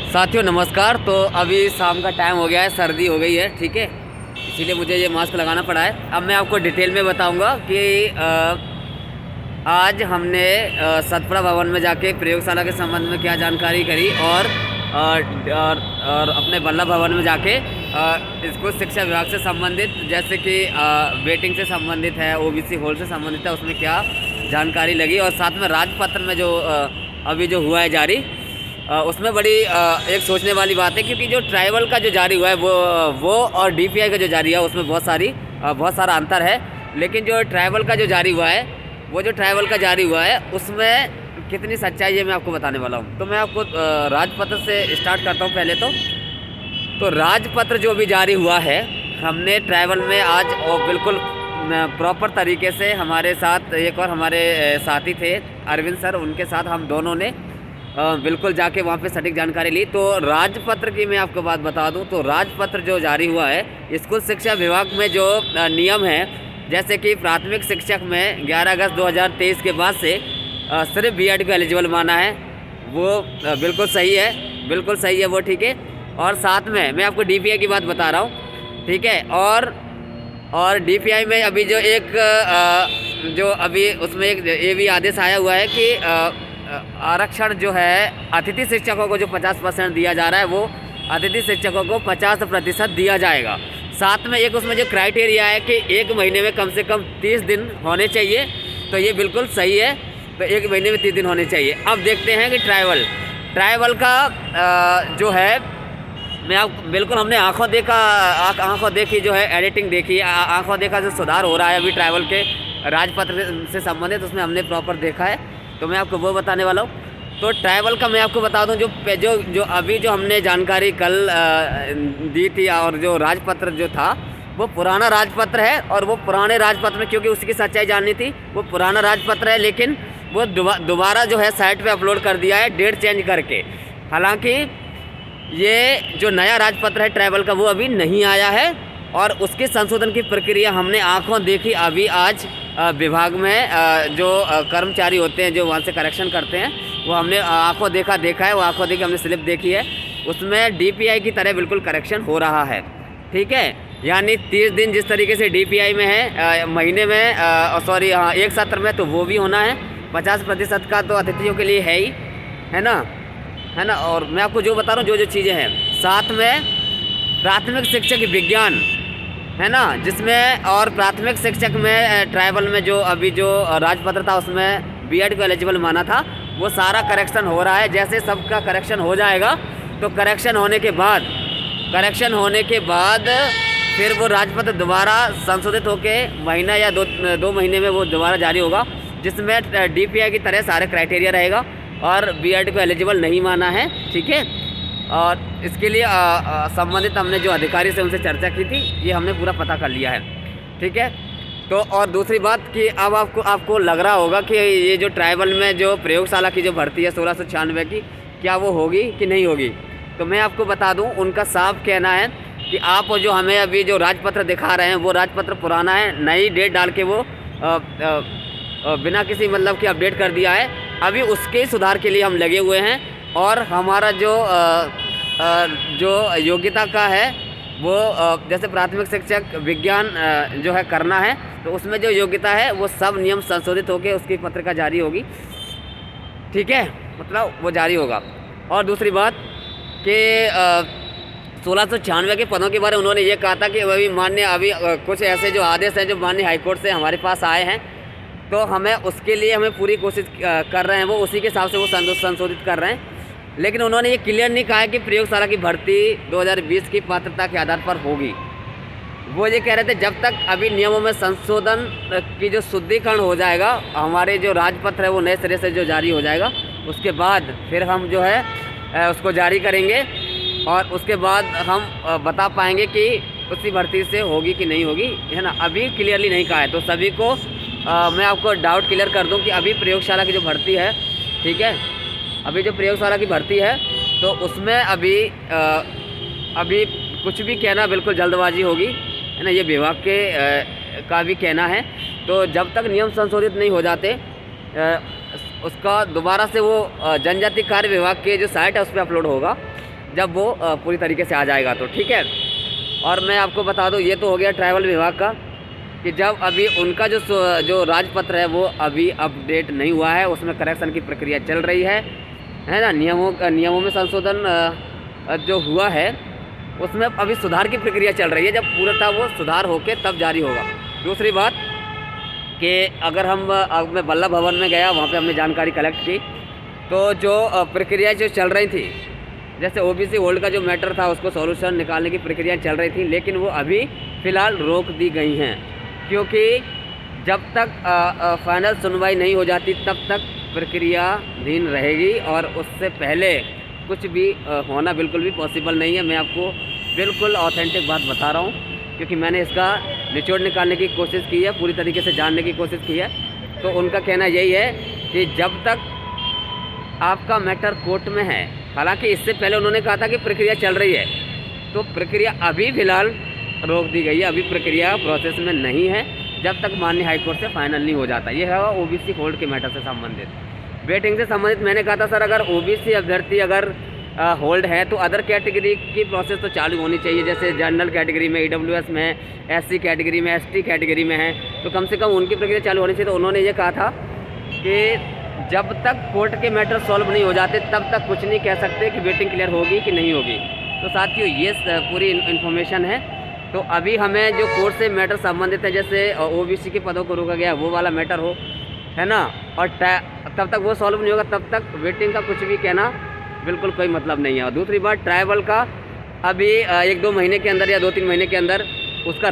साथियों नमस्कार। तो अभी शाम का टाइम हो गया है, सर्दी हो गई है, ठीक है, इसीलिए मुझे ये मास्क लगाना पड़ा है। अब मैं आपको डिटेल में बताऊंगा कि आज हमने सतपुड़ा भवन में जाके प्रयोगशाला के संबंध में क्या जानकारी करी और अपने बल्लभ भवन में जाके स्कूल शिक्षा विभाग से संबंधित, जैसे कि वेटिंग से संबंधित है, ओबीसी हॉल से संबंधित है, उसमें क्या जानकारी लगी। और साथ में राजपत्र में जो अभी जो हुआ है जारी, उसमें बड़ी एक सोचने वाली बात है, क्योंकि जो ट्राइबल का जो जारी हुआ है वो और डीपीआई का जो जारी है उसमें बहुत सारा अंतर है। लेकिन जो ट्राइबल का जो जारी हुआ है, वो जो ट्राइबल का जारी हुआ है उसमें कितनी सच्चाई है मैं आपको बताने वाला हूँ। तो मैं आपको राजपत्र से स्टार्ट करता हूँ पहले। तो राजपत्र जो भी जारी हुआ है, हमने ट्राइबल में आज और बिल्कुल प्रॉपर तरीके से हमारे साथ एक और हमारे साथी थे अरविंद सर, उनके साथ हम दोनों ने बिल्कुल जाके वहाँ पे सटीक जानकारी ली। तो राजपत्र की मैं आपको बात बता दूं, तो राजपत्र जो जारी हुआ है, स्कूल शिक्षा विभाग में जो नियम है, जैसे कि प्राथमिक शिक्षक में 11 अगस्त 2023 के बाद से सिर्फ बीएड को एलिजिबल माना है, वो बिल्कुल सही है, वो ठीक है। और साथ में मैं आपको डीपीआई की बात बता रहा हूँ, ठीक है। और डीपीआई में अभी जो जो अभी उसमें एक ये भी आदेश आया हुआ है कि आरक्षण जो है अतिथि शिक्षकों को जो 50% दिया जा रहा है, वो अतिथि शिक्षकों को 50% दिया जाएगा। साथ में एक उसमें जो क्राइटेरिया है कि 1 महीने में कम से कम 30 दिन होने चाहिए, तो ये बिल्कुल सही है। तो 1 महीने में 30 दिन होने चाहिए। अब देखते हैं कि ट्राइबल का जो है, मैं आप बिल्कुल हमने आंखों देखी जो है एडिटिंग देखी, आंखों देखा जो सुधार हो रहा है अभी ट्राइबल के राजपत्र से संबंधित, उसमें हमने प्रॉपर देखा है, तो मैं आपको वो बताने वाला हूँ। तो ट्राइबल का मैं आपको बता दूँ, जो अभी जो हमने जानकारी कल दी थी, और जो राजपत्र जो था वो पुराना राजपत्र है। और वो पुराने राजपत्र में, क्योंकि उसकी सच्चाई जाननी थी, वो पुराना राजपत्र है, लेकिन वो दोबारा जो है साइट पे अपलोड कर दिया है डेट चेंज करके। हालांकि ये जो नया राजपत्र है ट्राइबल का, वो अभी नहीं आया है, और उसके संशोधन की प्रक्रिया हमने आंखों देखी अभी आज विभाग में जो कर्मचारी होते हैं जो वहाँ से करेक्शन करते हैं, वो हमने आंखों देखा है, वो आंखों देखी हमने स्लिप देखी है, उसमें डीपीआई की तरह बिल्कुल करेक्शन हो रहा है, ठीक है। यानी 30 दिन जिस तरीके से डीपीआई में है महीने में, सॉरी एक सत्र में, तो वो भी होना है। 50% का तो अतिथियों के लिए है ही, है ना। और मैं आपको जो बता रहा हूँ जो चीज़ें हैं, साथ में प्राथमिक शिक्षक विज्ञान है ना, जिसमें और प्राथमिक शिक्षक में ट्राइबल में जो अभी जो राजपत्र था उसमें बीएड को एलिजिबल माना था, वो सारा करेक्शन हो रहा है। जैसे सबका करेक्शन हो जाएगा, तो करेक्शन होने के बाद फिर वो राजपत्र दोबारा संशोधित होके महीना या दो महीने में वो दोबारा जारी होगा, जिसमें डीपीआई की तरह सारे क्राइटेरिया रहेगा और बीएड को एलिजिबल नहीं माना है, ठीक है। और इसके लिए संबंधित हमने जो अधिकारी से उनसे चर्चा की थी, ये हमने पूरा पता कर लिया है, ठीक है। तो और दूसरी बात कि अब आपको लग रहा होगा कि ये जो ट्राइबल में जो प्रयोगशाला की जो भर्ती है 1696 की, क्या वो होगी कि नहीं होगी। तो मैं आपको बता दूं, उनका साफ कहना है कि आप जो हमें अभी जो राजपत्र दिखा रहे हैं, वो राजपत्र पुराना है, नई डेट डाल के वो बिना किसी मतलब कि अपडेट कर दिया है। अभी उसके सुधार के लिए हम लगे हुए हैं, और हमारा जो योग्यता का है वो जैसे प्राथमिक शिक्षक विज्ञान जो है करना है, तो उसमें जो योग्यता है वो सब नियम संशोधित होकर उसकी पत्रिका जारी होगी, ठीक है, मतलब वो जारी होगा। और दूसरी बात कि 1696 के पदों के बारे में उन्होंने ये कहा था कि अभी कुछ ऐसे जो आदेश हैं जो माननीय हाईकोर्ट से हमारे पास आए हैं, तो उसके लिए हमें पूरी कोशिश कर रहे हैं, वो उसी के हिसाब से वो संशोधित कर रहे हैं। लेकिन उन्होंने ये क्लियर नहीं कहा है कि प्रयोगशाला की भर्ती 2020 की पात्रता के आधार पर होगी। वो ये कह रहे थे जब तक अभी नियमों में संशोधन की जो शुद्धिकरण हो जाएगा, हमारे जो राजपत्र है वो नए सिरे से जो जारी हो जाएगा, उसके बाद फिर हम जो है उसको जारी करेंगे, और उसके बाद हम बता पाएंगे कि उसी भर्ती से होगी कि नहीं होगी, है ना। अभी क्लियरली नहीं कहा है, तो सभी को मैं आपको डाउट क्लियर कर दूं कि अभी प्रयोगशाला की जो भर्ती है, ठीक है, अभी जो प्रयोगशाला की भर्ती है, तो उसमें अभी कुछ भी कहना बिल्कुल जल्दबाजी होगी, है ना, ये विभाग के का भी कहना है। तो जब तक नियम संशोधित नहीं हो जाते, उसका दोबारा से वो जनजाति कार्य विभाग के जो साइट है उस पर अपलोड होगा, जब वो पूरी तरीके से आ जाएगा तो ठीक है। और मैं आपको बता दूं, ये तो हो गया ट्रैवल विभाग का कि जब अभी उनका जो राजपत्र है वो अभी अपडेट नहीं हुआ है, उसमें करेक्शन की प्रक्रिया चल रही है ना। नियमों में संशोधन जो हुआ है उसमें अभी सुधार की प्रक्रिया चल रही है। जब पूर्णतः वो सुधार होके तब जारी होगा। दूसरी बात कि अगर मैं बल्लभ भवन में गया, वहाँ पे हमने जानकारी कलेक्ट की, तो जो प्रक्रिया जो चल रही थी, जैसे ओबीसी होल्ड का जो मैटर था उसको सॉल्यूशन निकालने की प्रक्रिया चल रही थी, लेकिन वो अभी फ़िलहाल रोक दी गई हैं, क्योंकि जब तक फाइनल सुनवाई नहीं हो जाती तब तक प्रक्रियाधीन रहेगी और उससे पहले कुछ भी होना बिल्कुल भी पॉसिबल नहीं है। मैं आपको बिल्कुल ऑथेंटिक बात बता रहा हूँ, क्योंकि मैंने इसका निचोड़ निकालने की कोशिश की है, पूरी तरीके से जानने की कोशिश की है। तो उनका कहना यही है कि जब तक आपका मैटर कोर्ट में है, हालांकि इससे पहले उन्होंने कहा था कि प्रक्रिया चल रही है, तो प्रक्रिया अभी फ़िलहाल रोक दी गई है, अभी प्रक्रिया प्रोसेस में नहीं है जब तक माननीय हाईकोर्ट से फाइनल नहीं हो जाता। ये है ओबीसी होल्ड के मैटर से संबंधित। वेटिंग से संबंधित मैंने कहा था सर, अगर ओबीसी अभ्यर्थी अगर होल्ड है तो अदर कैटेगरी की प्रोसेस तो चालू होनी चाहिए, जैसे जनरल कैटेगरी में, ईडब्ल्यूएस में, एससी कैटेगरी में, एसटी कैटेगरी में है, तो कम से कम उनकी प्रक्रिया चालू होनी चाहिए। तो उन्होंने ये कहा था कि जब तक कोर्ट के मैटर सॉल्व नहीं हो जाते तब तक कुछ नहीं कह सकते कि वेटिंग क्लियर होगी कि नहीं होगी। तो साथियों ये पूरी इन्फॉर्मेशन है। तो अभी हमें जो कोर्ट से मैटर संबंधित है, जैसे ओबीसी के पदों को रोका गया वो वाला मैटर हो, है ना, और तब तक वो सॉल्व नहीं होगा तब तक वेटिंग का कुछ भी कहना बिल्कुल कोई मतलब नहीं है। और दूसरी बात, ट्राइबल का अभी 1-2 महीने के अंदर या 2-3 महीने के अंदर उसका